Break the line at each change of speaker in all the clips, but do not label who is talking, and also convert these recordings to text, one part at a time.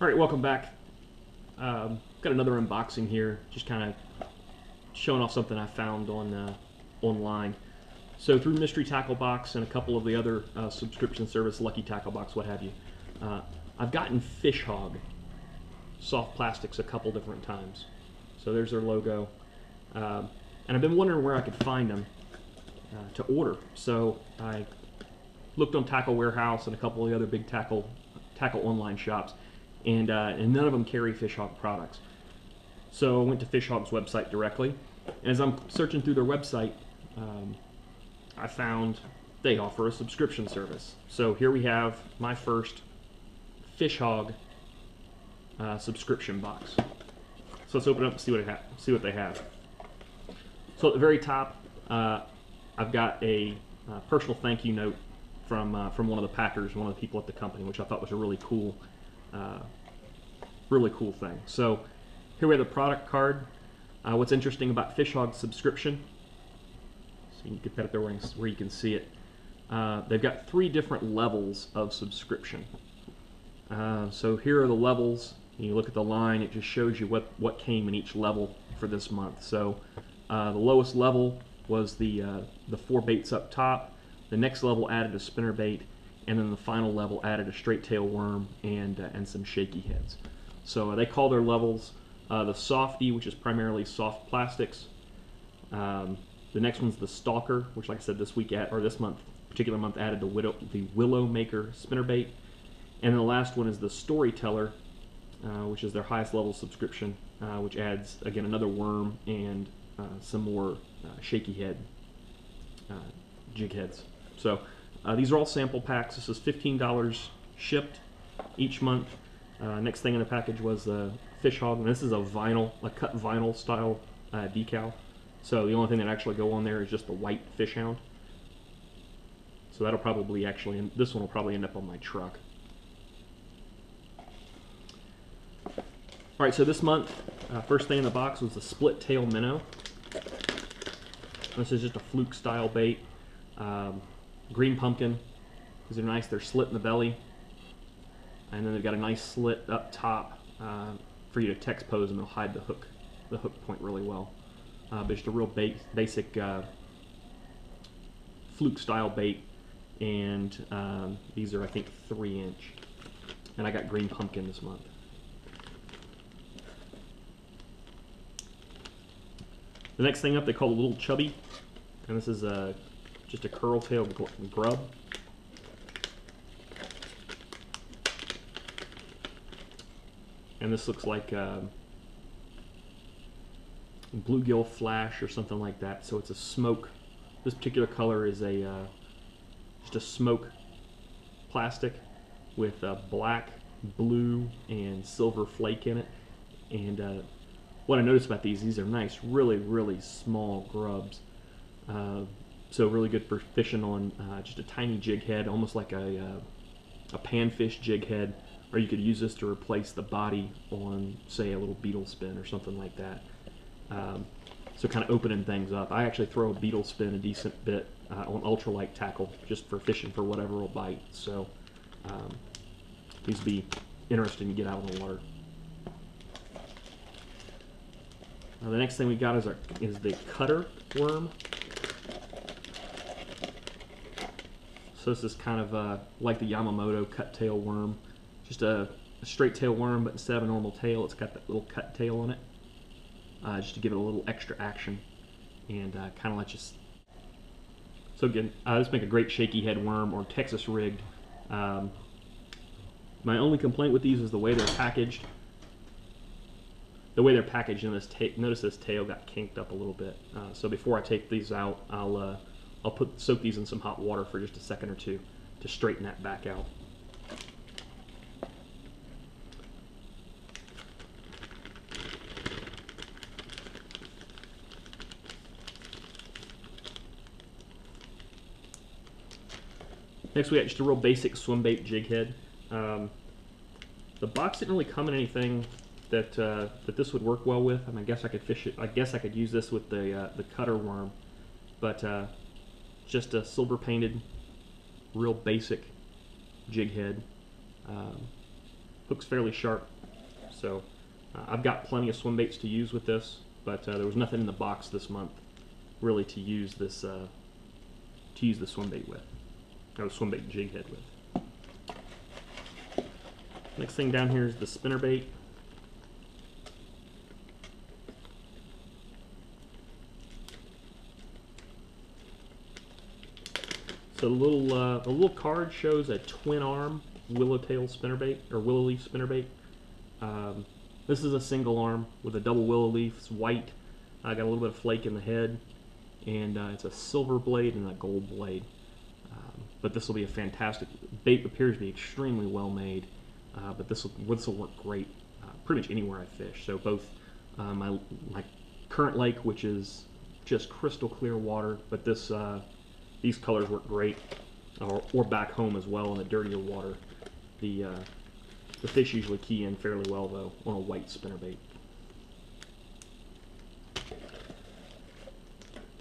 All right, welcome back. Got another unboxing here, just kind of showing off something I found on online. So through Mystery Tackle Box and a couple of the other subscription service, Lucky Tackle Box, what have you, I've gotten Fishog soft plastics a couple different times. So there's their logo, and I've been wondering where I could find them to order. So I looked on Tackle Warehouse and a couple of the other big tackle online shops, and none of them carry Fishog products. So I went to Fishog's website directly, and as I'm searching through their website, I found they offer a subscription service. So here we have my first Fishog subscription box. So let's open it up and see what they have. So at the very top, I've got a personal thank you note from one of the packers, one of the people at the company, which I thought was a really cool thing. So here we have the product card. What's interesting about Fishog's subscription, so you can get that up there where you can see it. They've got 3 different levels of subscription. So here are the levels. You look at the line, it just shows you what came in each level for this month. So the lowest level was the 4 baits up top. The next level added a spinnerbait, and then the final level added a straight tail worm and some shaky heads. So they call their levels the Softy, which is primarily soft plastics. The next one's the Stalker, which, like I said, this particular month, added the Willow Maker spinnerbait. And then the last one is the Storyteller, which is their highest level subscription, which adds, again, another worm and some more shaky head jig heads. So these are all sample packs. This is $15 shipped each month. Next thing in the package was the Fishog, and this is a cut vinyl style decal. So the only thing that actually go on there is just the white fish hound. So that'll probably this one will probably end up on my truck. All right, so this month, first thing in the box was the split tail minnow. This is just a fluke style bait. Green pumpkin, because they're nice. They're slit in the belly, and then they've got a nice slit up top for you to text pose, and they'll hide the hook point really well. But just a real basic fluke style bait, and these are, I think, 3-inch. And I got green pumpkin this month. The next thing up they call a little chubby, and this is just a curl tail grub. And this looks like bluegill flash or something like that. So it's a smoke. This particular color is just a smoke plastic with black, blue, and silver flake in it. And what I noticed about these are nice, really small grubs. So really good for fishing on just a tiny jig head, almost like a panfish jig head, or you could use this to replace the body on, say, a little beetle spin or something like that. So kind of opening things up. I actually throw a beetle spin a decent bit on ultralight tackle just for fishing for whatever will bite. So these would be interesting to get out on the water. The next thing we got is the cutter worm. So this is kind of like the Yamamoto cut tail worm, just a straight tail worm, but instead of a normal tail, it's got that little cut tail on it, just to give it a little extra action and kind of let you. So again, this make a great shaky head worm or Texas rigged. My only complaint with these is the way they're packaged. In notice this tail got kinked up a little bit. So before I take these out, I'll soak these in some hot water for just a second or two to straighten that back out. Next we got just a real basic swim bait jig head. The box didn't really come in anything that this would work well with. I mean, I guess I could fish it. I guess I could use this with the cutter worm, but just a silver painted, real basic jig head. Hook's fairly sharp, so I've got plenty of swim baits to use with this, but there was nothing in the box this month really to use this the swim bait with, or the swim bait jig head with. Next thing down here is the spinner bait. So the little card shows a twin arm willowtail spinnerbait, or willow leaf spinnerbait. This is a single arm with a double willow leaf. It's white. I got a little bit of flake in the head, and it's a silver blade and a gold blade. But this will be a fantastic bait. Appears to be extremely well made, but this will work great pretty much anywhere I fish. So both my current lake, which is just crystal clear water, but these colors work great, or back home as well in the dirtier water. The fish usually key in fairly well though on a white spinnerbait.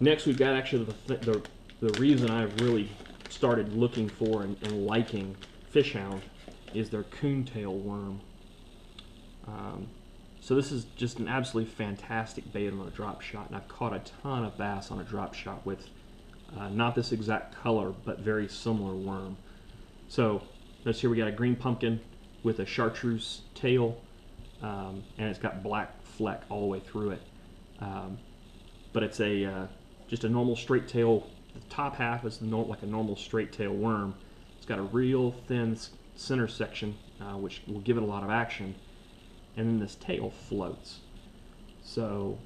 Next, we've got actually the reason I've really started looking for and liking Fishhound is their coontail worm. So this is just an absolutely fantastic bait on a drop shot, and I've caught a ton of bass on a drop shot with not this exact color, but very similar worm. So notice here we got a green pumpkin with a chartreuse tail, and it's got black fleck all the way through it. But it's just a normal straight tail. The top half is like a normal straight tail worm. It's got a real thin center section, which will give it a lot of action, and then this tail floats. So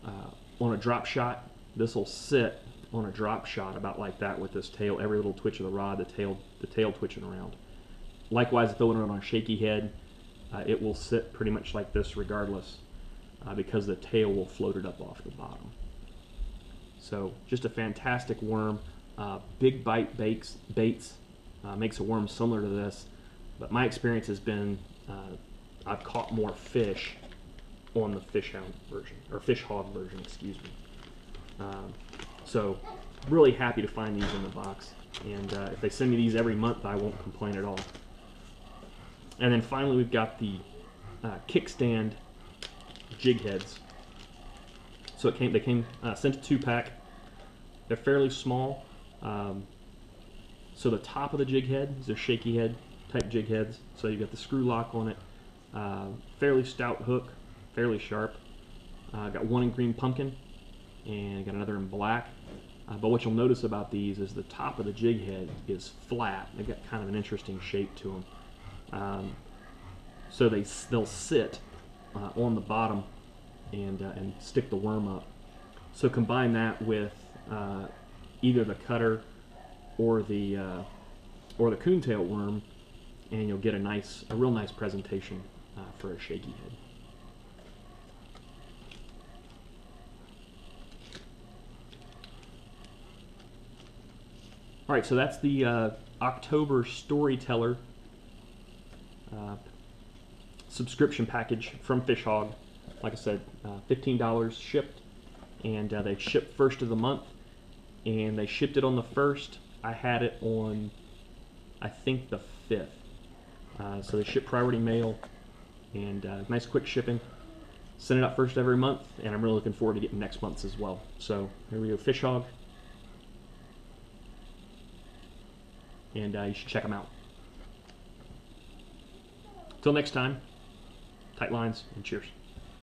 on a drop shot, this will sit on a drop shot about like that with this tail, every little twitch of the rod, the tail twitching around. Likewise, throwing it on a shaky head, it will sit pretty much like this regardless, because the tail will float it up off the bottom. So just a fantastic worm. Big bite baits makes a worm similar to this, but my experience has been I've caught more fish on the Fishhound version, or Fishhog version, excuse me. So really happy to find these in the box, and if they send me these every month, I won't complain at all. And then finally, we've got the kickstand jig heads. So they came sent a 2-pack. They're fairly small. So the top of the jig head is a shaky head type jig heads. So you've got the screw lock on it. Fairly stout hook, fairly sharp. Got one in green pumpkin, and got another in black. But what you'll notice about these is the top of the jig head is flat. They've got kind of an interesting shape to them. So they'll sit on the bottom and stick the worm up. So combine that with either the cutter or the coontail worm, and you'll get a real nice presentation for a shaky head. All right, so that's the October Storyteller subscription package from Fishhog. Like I said, $15 shipped, and they ship first of the month, and they shipped it on the 1st. I had it on, I think, the 5th. So they ship priority mail, and nice quick shipping. Send it out first every month, and I'm really looking forward to getting next month's as well. So here we go, Fishhog, and you should check them out. Until next time, tight lines and cheers.